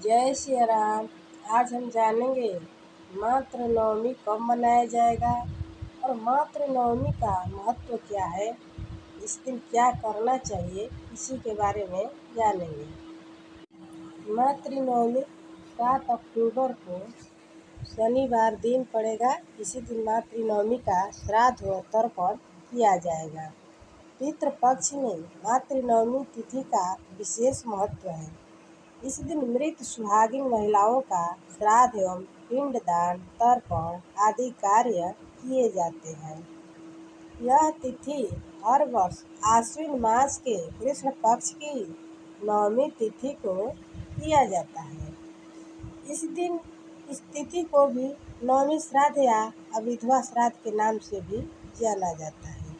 जय श्री राम। आज हम जानेंगे मातृ नवमी कब मनाया जाएगा और मातृ नवमी का महत्व क्या है, इस दिन क्या करना चाहिए, इसी के बारे में जानेंगे। मातृ नवमी 7 अक्टूबर को शनिवार दिन पड़ेगा। इसी दिन मातृ नवमी का श्राद्ध व तर्पण किया जाएगा। पितृपक्ष में मातृ नवमी तिथि का विशेष महत्व है। इस दिन मृत सुहागिन महिलाओं का श्राद्ध एवं पिंडदान, तर्पण आदि कार्य किए जाते हैं। यह तिथि हर वर्ष आश्विन मास के कृष्ण पक्ष की नवमी तिथि को किया जाता है। इस तिथि को भी नवमी श्राद्ध या अविधवा श्राद्ध के नाम से भी जाना जाता है।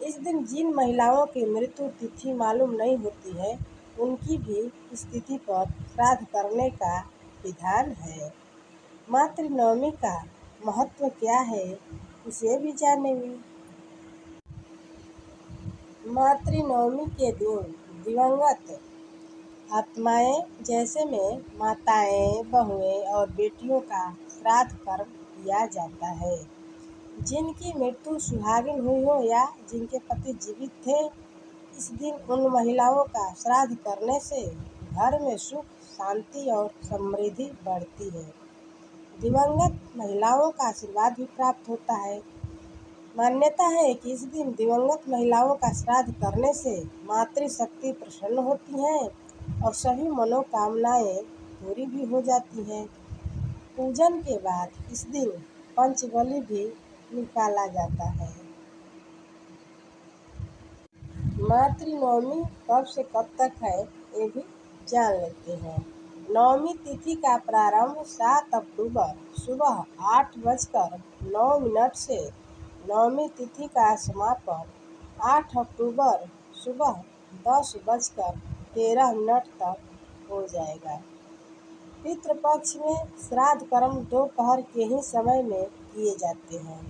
इस दिन जिन महिलाओं की मृत्यु तिथि मालूम नहीं होती है, उनकी भी इस तिथि पर श्राद्ध करने का विधान है। मातृ नवमी का महत्व क्या है, इसे भी जानेंगे। मातृ नवमी के दिन दिवंगत आत्माएं जैसे में माताएं, बहुएं और बेटियों का श्राद्ध कर्म किया जाता है। जिनकी मृत्यु सुहागिन हुई हो या जिनके पति जीवित थे, इस दिन उन महिलाओं का श्राद्ध करने से घर में सुख, शांति और समृद्धि बढ़ती है। दिवंगत महिलाओं का आशीर्वाद भी प्राप्त होता है। मान्यता है कि इस दिन दिवंगत महिलाओं का श्राद्ध करने से मातृशक्ति प्रसन्न होती है और सभी मनोकामनाएं पूरी भी हो जाती हैं। पूजन के बाद इस दिन पंचबली भी निकाला जाता है। मातृ नवमी कब से कब तक है, ये भी जान लेते हैं। नवमी तिथि का प्रारंभ 7 अक्टूबर सुबह 8:09 से नवमी तिथि का समापन 8 अक्टूबर सुबह 10:13 तक हो जाएगा। पितृपक्ष में श्राद्ध कर्म दोपहर के ही समय में किए जाते हैं।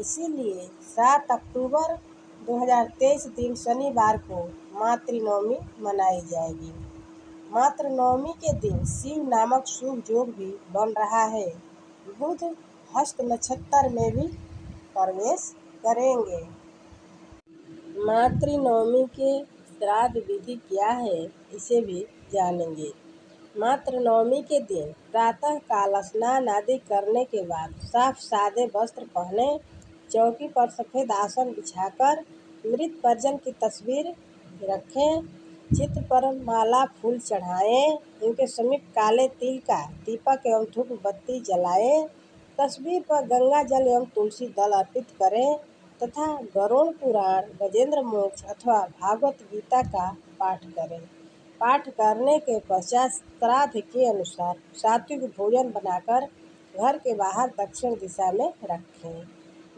इसीलिए 7 अक्टूबर 2023 दिन शनिवार को मातृ नवमी मनाई जाएगी। मातृ नवमी के दिन शिव नामक शुभ योग भी बन रहा है। बुध हस्त नक्षत्र में भी प्रवेश करेंगे। मातृ नवमी के श्राद्ध विधि क्या है, इसे भी जानेंगे। मातृ नवमी के दिन प्रातः काल स्नान आदि करने के बाद साफ सादे वस्त्र पहने, चौकी पर सफ़ेद आसन बिछाकर मृत परिजन की तस्वीर रखें, चित्र पर माला फूल चढ़ाएं, उनके समीप काले तिल का दीपक एवं धूप बत्ती जलाएं, तस्वीर पर गंगा जल एवं तुलसी दल अर्पित करें तथा गरुड़ पुराण, गजेंद्र मोक्ष अथवा भागवत गीता का पाठ करें। पाठ करने के पश्चात श्राद्ध के अनुसार सात्विक भोजन बनाकर घर के बाहर दक्षिण दिशा में रखें।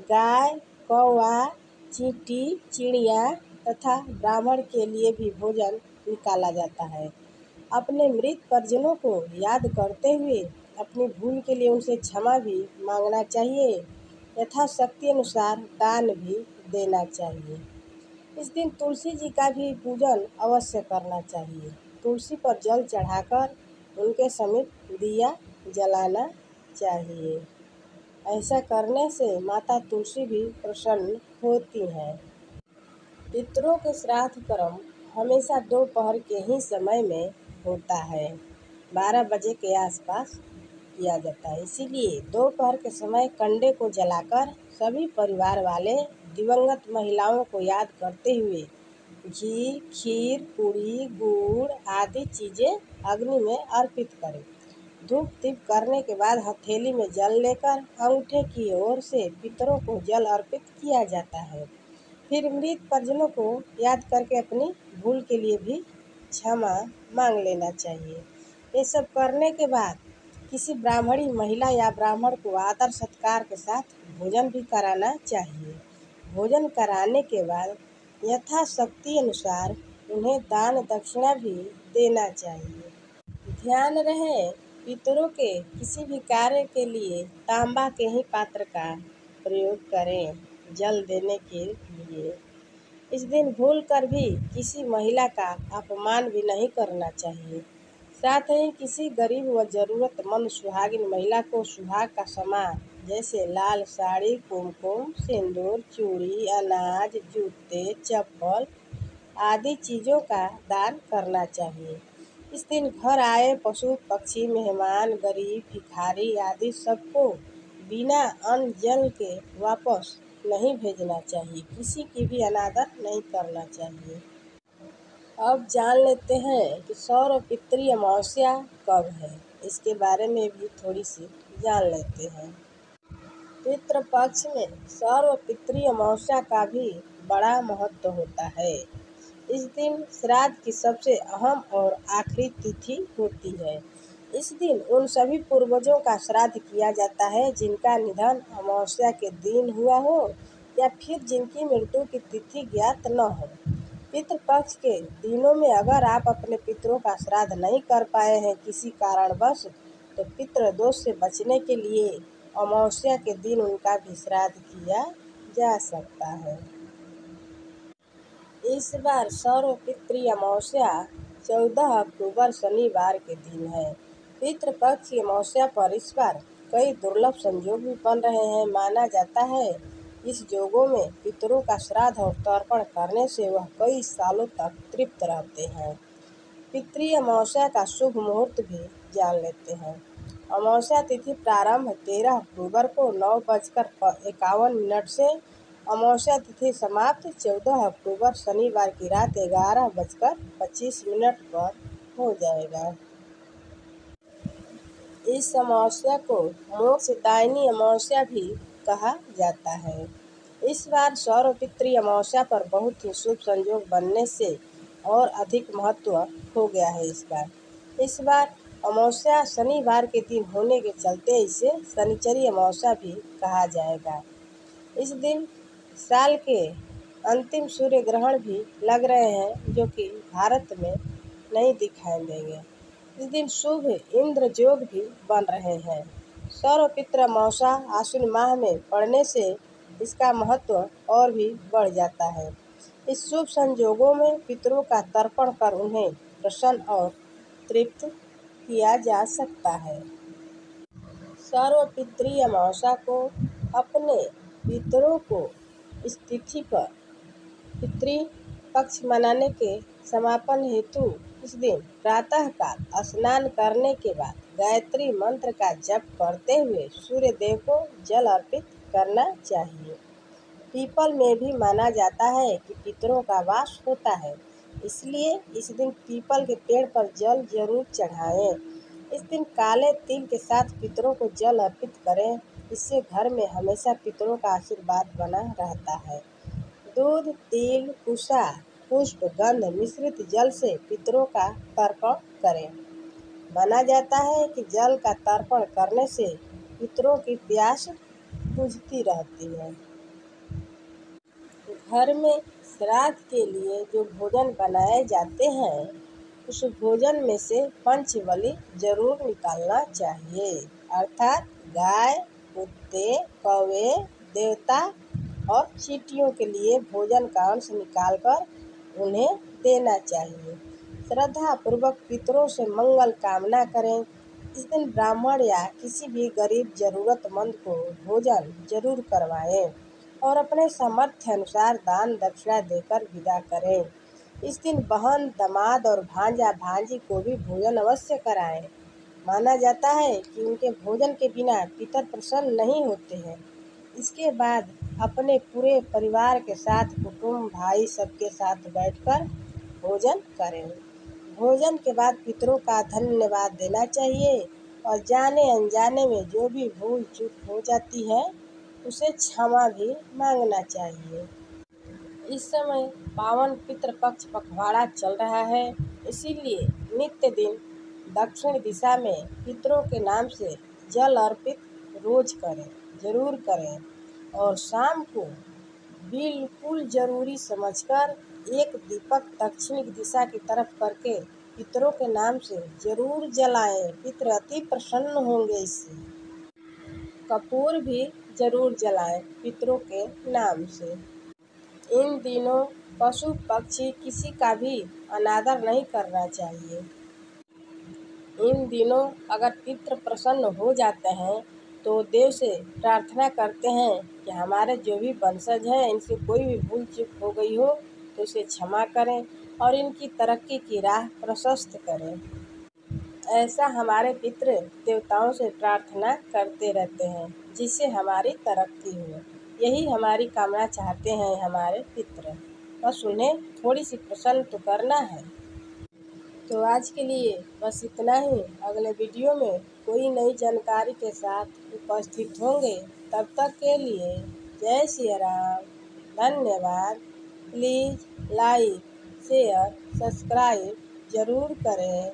गाय, कौवा, चींटी, चिड़िया तथा ब्राह्मण के लिए भी भोजन निकाला जाता है। अपने मृत परिजनों को याद करते हुए अपनी भूल के लिए उनसे क्षमा भी मांगना चाहिए। यथाशक्ति अनुसार दान भी देना चाहिए। इस दिन तुलसी जी का भी पूजन अवश्य करना चाहिए। तुलसी पर जल चढ़ाकर उनके समीप दिया जलाना चाहिए। ऐसा करने से माता तुलसी भी प्रसन्न होती हैं। पितरों के श्राद्ध कर्म हमेशा दोपहर के ही समय में होता है। 12 बजे के आसपास किया जाता है। इसीलिए दोपहर के समय कंडे को जलाकर सभी परिवार वाले दिवंगत महिलाओं को याद करते हुए घी, खीर, पूड़ी, गुड़ आदि चीज़ें अग्नि में अर्पित करें। धूप दीप करने के बाद हथेली में जल लेकर अंगूठे की ओर से पितरों को जल अर्पित किया जाता है। फिर मृत परिजनों को याद करके अपनी भूल के लिए भी क्षमा मांग लेना चाहिए। ये सब करने के बाद किसी ब्राह्मणी महिला या ब्राह्मण को आदर सत्कार के साथ भोजन भी कराना चाहिए। भोजन कराने के बाद यथाशक्ति अनुसार उन्हें दान दक्षिणा भी देना चाहिए। ध्यान रहे, पितरों के किसी भी कार्य के लिए तांबा के ही पात्र का प्रयोग करें जल देने के लिए। इस दिन भूल कर भी किसी महिला का अपमान भी नहीं करना चाहिए। साथ ही किसी गरीब व जरूरतमंद सुहागिन महिला को सुहाग का सामान जैसे लाल साड़ी, कुमकुम, सिंदूर, चूड़ी, अनाज, जूते, चप्पल आदि चीज़ों का दान करना चाहिए। इस दिन घर आए पशु पक्षी, मेहमान, गरीब, भिखारी आदि सबको बिना अन्न जल के वापस नहीं भेजना चाहिए। किसी की भी अनादर नहीं करना चाहिए। अब जान लेते हैं कि सौर और पितृ अमावस्या कब है। इसके बारे में भी थोड़ी सी जान लेते हैं। पितृ पक्ष में सौर और पितृ अमावस्या का भी बड़ा महत्व होता है। इस दिन श्राद्ध की सबसे अहम और आखिरी तिथि होती है। इस दिन उन सभी पूर्वजों का श्राद्ध किया जाता है जिनका निधन अमावस्या के दिन हुआ हो या फिर जिनकी मृत्यु की तिथि ज्ञात न हो। पितृपक्ष के दिनों में अगर आप अपने पितरों का श्राद्ध नहीं कर पाए हैं किसी कारणवश, तो पितृदोष से बचने के लिए अमावस्या के दिन उनका भी श्राद्ध किया जा सकता है। इस बार सौर पितृ अमावस्या 14 अक्टूबर शनिवार के दिन है। पितृपक्ष की अमावस्या पर इस बार कई दुर्लभ संयोग भी बन रहे हैं। माना जाता है इस योगों में पितरों का श्राद्ध और तर्पण करने से वह कई सालों तक तृप्त रहते हैं। पितृ अमावस्या का शुभ मुहूर्त भी जान लेते हैं। अमावस्या तिथि प्रारंभ 13 अक्टूबर को 9:51 से, अमावस्या तिथि समाप्त 14 अक्टूबर शनिवार की रात 11:25 पर हो जाएगा। इस अमावस्या को मोक्षदायिनी अमावस्या भी कहा जाता है। इस बार सौर पितृ अमावस्या पर बहुत ही शुभ संयोग बनने से और अधिक महत्व हो गया है इसका। इस बार अमावस्या शनिवार के दिन होने के चलते इसे शनिचरी अमावस्या भी कहा जाएगा। इस दिन साल के अंतिम सूर्य ग्रहण भी लग रहे हैं जो कि भारत में नहीं दिखाई देंगे। इस दिन शुभ इंद्र योग भी बन रहे हैं। सौर पितृ अमावस्या आश्विन माह में पड़ने से इसका महत्व और भी बढ़ जाता है। इस शुभ संयोगों में पितरों का तर्पण कर उन्हें प्रसन्न और तृप्त किया जा सकता है। सौर पितृ अमावस्या को अपने पितरों को इस तिथि पर पितृ पक्ष मनाने के समापन हेतु इस दिन प्रातः काल स्नान करने के बाद गायत्री मंत्र का जप करते हुए सूर्य देव को जल अर्पित करना चाहिए। पीपल में भी माना जाता है कि पितरों का वास होता है, इसलिए इस दिन पीपल के पेड़ पर जल जरूर चढ़ाएं। इस दिन काले तिल के साथ पितरों को जल अर्पित करें। इससे घर में हमेशा पितरों का आशीर्वाद बना रहता है। दूध, तिल, कुशा, पुष्प, गंध मिश्रित जल से पितरों का तर्पण करें। माना जाता है कि जल का तर्पण करने से पितरों की प्यास बुझती रहती है। घर में श्राद्ध के लिए जो भोजन बनाए जाते हैं उस भोजन में से पंचबलि जरूर निकालना चाहिए, अर्थात गाय, कुत्ते, कौवे, देवता और चींटियों के लिए भोजन का अंश निकालकर उन्हें देना चाहिए। श्रद्धा पूर्वक पितरों से मंगल कामना करें। इस दिन ब्राह्मण या किसी भी गरीब जरूरतमंद को भोजन जरूर करवाएं और अपने सामर्थ्य अनुसार दान दक्षिणा देकर विदा करें। इस दिन बहन, दामाद और भांजा भांजी को भी भोजन अवश्य कराएं। माना जाता है कि उनके भोजन के बिना पितर प्रसन्न नहीं होते हैं। इसके बाद अपने पूरे परिवार के साथ कुटुंब, भाई सबके साथ बैठकर भोजन करें। भोजन के बाद पितरों का धन्यवाद देना चाहिए और जाने अनजाने में जो भी भूल चूक हो जाती है उसे क्षमा भी मांगना चाहिए। इस समय पावन पितृपक्ष पखवाड़ा चल रहा है, इसीलिए नित्य दिन दक्षिण दिशा में पितरों के नाम से जल अर्पित रोज करें, जरूर करें और शाम को बिल्कुल जरूरी समझकर एक दीपक दक्षिण दिशा की तरफ करके पितरों के नाम से जरूर जलाएं। पितर अति प्रसन्न होंगे इससे। कपूर भी जरूर जलाएं पितरों के नाम से। इन दिनों पशु पक्षी किसी का भी अनादर नहीं करना चाहिए। इन दिनों अगर पितृ प्रसन्न हो जाते हैं तो देव से प्रार्थना करते हैं कि हमारे जो भी वंशज हैं इनसे कोई भी भूल चूक हो गई हो तो इसे क्षमा करें और इनकी तरक्की की राह प्रशस्त करें। ऐसा हमारे पितृ देवताओं से प्रार्थना करते रहते हैं जिससे हमारी तरक्की हो। यही हमारी कामना चाहते हैं हमारे पितृ, बस उन्हें थोड़ी सी प्रसन्न तो करना है। तो आज के लिए बस इतना ही। अगले वीडियो में कोई नई जानकारी के साथ उपस्थित होंगे। तब तक के लिए जय सिया राम, धन्यवाद। प्लीज़ लाइक, शेयर, सब्सक्राइब ज़रूर करें।